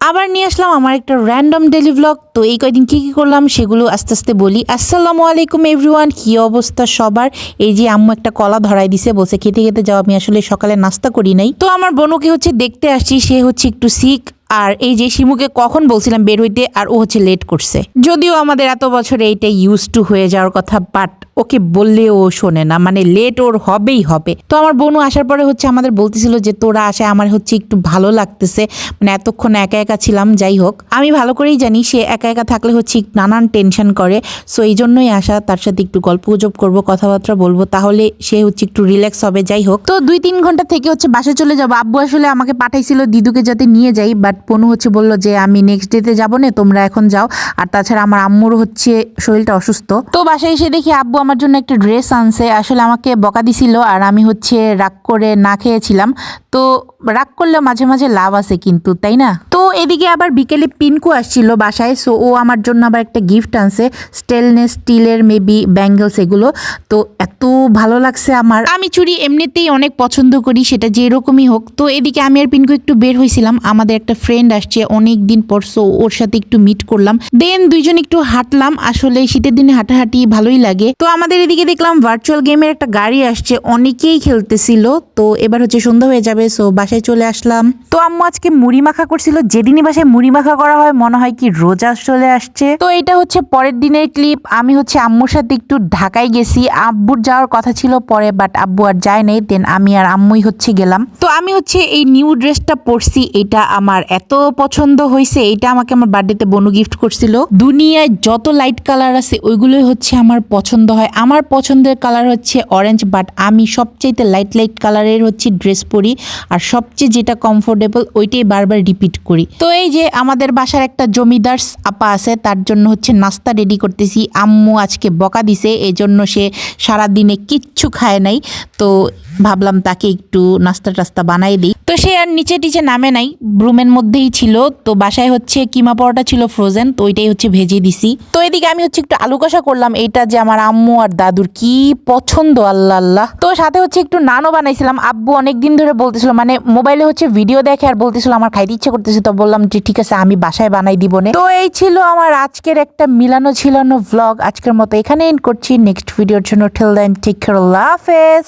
আবার নিয়ে আসলাম আমার একটা র্যান্ডম ডেলি ভ্লগ। তো এই কয়দিন কি করলাম সেগুলো আস্তে আস্তে বলি। আসসালামু আলাইকুম এভরিওয়ান, কি অবস্থা সবার? এই যে আম্মু একটা কলা ধরাই দিছে, বলছে খেতে খেতে যাও। আমি আসলে সকালে নাস্তা করি নাই, তো আমার বোনকে হচ্ছে দেখতে আসছি, সে হচ্ছে একটু সিক। আর এই যে শিমুকে কখন বলছিলাম বের হইতে, আর ও হচ্ছে লেট করছে। যদিও আমাদের এত বছরে এইটা ইউজ টু হয়ে যাওয়ার কথা, বাট ওকে বললে ও শোনে না, মানে লেট ওর হবেই হবে। তো আমার বোনও আসার পরে হচ্ছে আমাদের বলতেছিল যে তোরা আসে আমার হচ্ছে একটু ভালো লাগতেছে, মানে এতক্ষণ একা একা ছিলাম। যাই হোক, আমি ভালো করেই জানি সে একা একা থাকলে হচ্ছে নানান টেনশন করে, সো এই জন্যই আসা, তার সাথে একটু গল্প গুজব করবো, কথাবার্তা বলবো, তাহলে সে হচ্ছে একটু রিল্যাক্স হবে। যাই হোক, তো 2-3 ঘন্টা থেকে হচ্ছে বাসায় চলে যাবো। আব্বু আসলে আমাকে পাঠাইছিল দিদুকে যাতে নিয়ে যাই, বাট পনু হচ্ছে বললো যে আমি নেক্সট ডেতে যাবো না, তোমরা এখন যাও। আর তাছাড়া আমার আম্মুর হচ্ছে শরীরটা অসুস্থ। তো বাসায় এসে দেখি আব্বু আমার জন্য একটা ড্রেস আনছে। আসলে আমাকে বকা দিছিল, আর আমি হচ্ছে রাগ করে না খেয়েছিলাম। তো রাগ করলে মাঝে মাঝে লাভ আছে কিন্তু, তাই না? তো এদিকে আবার বিকেলে পিনকু আসছিল বাসায়, সো ও আমার জন্য আবার একটা গিফট আনছে, স্টেনলেস স্টিলের মেবি ব্যাঙ্গেলস এগুলো। তো এত ভালো লাগছে আমার। আমি চুড়ি এমনিতেই অনেক পছন্দ করি, সেটা যেরকমই হোক। তো এদিকে আমি আর পিনকু একটু বের হয়েছিলাম, আমাদের একটা ফ্রেন্ড আসছে অনেক দিন পর, সো ওর সাথে একটু মিট করলাম, দেন দুইজন একটু হাঁটলাম। আসলে শীতের দিনে হাঁটাহাঁটি ভালোই লাগে। তো আমাদের এদিকে দেখলাম ভার্চুয়াল গেমের একটা গাড়ি আসছে, অনেকেই খেলতেছিল। তো এবার হচ্ছে সন্ধ্যা হয়ে যাবে, সো বাসায় চলে আসলাম। তো আম্মু আজকে মুড়ি মাখা করছিল, যেদিনই বাসায় মুড়ি মাখা করা হয় মনে হয় কি রোজা চলে আসছে। তো এটা হচ্ছে পরের দিনের ক্লিপ। আমি হচ্ছে আম্মুর সাথে একটু ঢাকায় গেছি, আব্বুর যাওয়ার কথা ছিল পরে, বাট আব্বু আর যায় নাই, দেন আমি আর আম্মুই হচ্ছে গেলাম। তো আমি হচ্ছে এই নিউ ড্রেসটা পরছি, এটা আমার এত পছন্দ হয়েছে। এটা আমাকে আমার বার্থডেতে বনু গিফট করছিল। দুনিয়ায় যত লাইট কালার আছে ওইগুলোই হচ্ছে আমার পছন্দ হয়। আমার পছন্দের কালার হচ্ছে অরেঞ্জ, বাট আমি সবচেয়ে লাইট লাইট কালারের হচ্ছে ড্রেস পরি, আর সবচেয়ে যেটা কমফোর্টেবল ওইটাই বারবার রিপিট করি। তো এই যে আমাদের বাসার একটা জমিদার আপা আছে, তার জন্য হচ্ছে নাস্তা রেডি করতেছি। আম্মু আজকে বকা দিছে, এই জন্য সে সারাদিনে কিচ্ছু খায় নাই। তো ভাবলাম তাকে একটু নাস্তা টাস্তা বানাই দিই। তো সে আর নিচে টিচে নামে নাই, রুমের মধ্যেই ছিল। তো বাসায় হচ্ছে কিমা পরোটা ছিল ফ্রোজেন, তো ওইটাই হচ্ছে ভেজে দিছি। তো এদিকে আমি হচ্ছে একটু আলু কষা করলাম, এইটা যে আমার আম্মু আর দাদুর কি পছন্দ, আল্লাহ আল্লাহ। তো সাথে হচ্ছে একটু নানও বানাইছিলাম। আব্বু অনেকদিন ধরে বলতেছিল, মানে মোবাইলে হচ্ছে ভিডিও দেখে আর বলতেছিল আমার খাইতে ইচ্ছে করতেছে। তো বললাম যে ঠিক আছে আমি বাসায় বানাই দিব না। তো এই ছিল আমার আজকের একটা মিলানো ঝিলানো ভ্লগ। আজকের মতো এখানে এন্ড করছি, নেক্সট ভিডিওর জন্য টিল দেন টেক কেয়ার, আল্লাহ হাফেজ।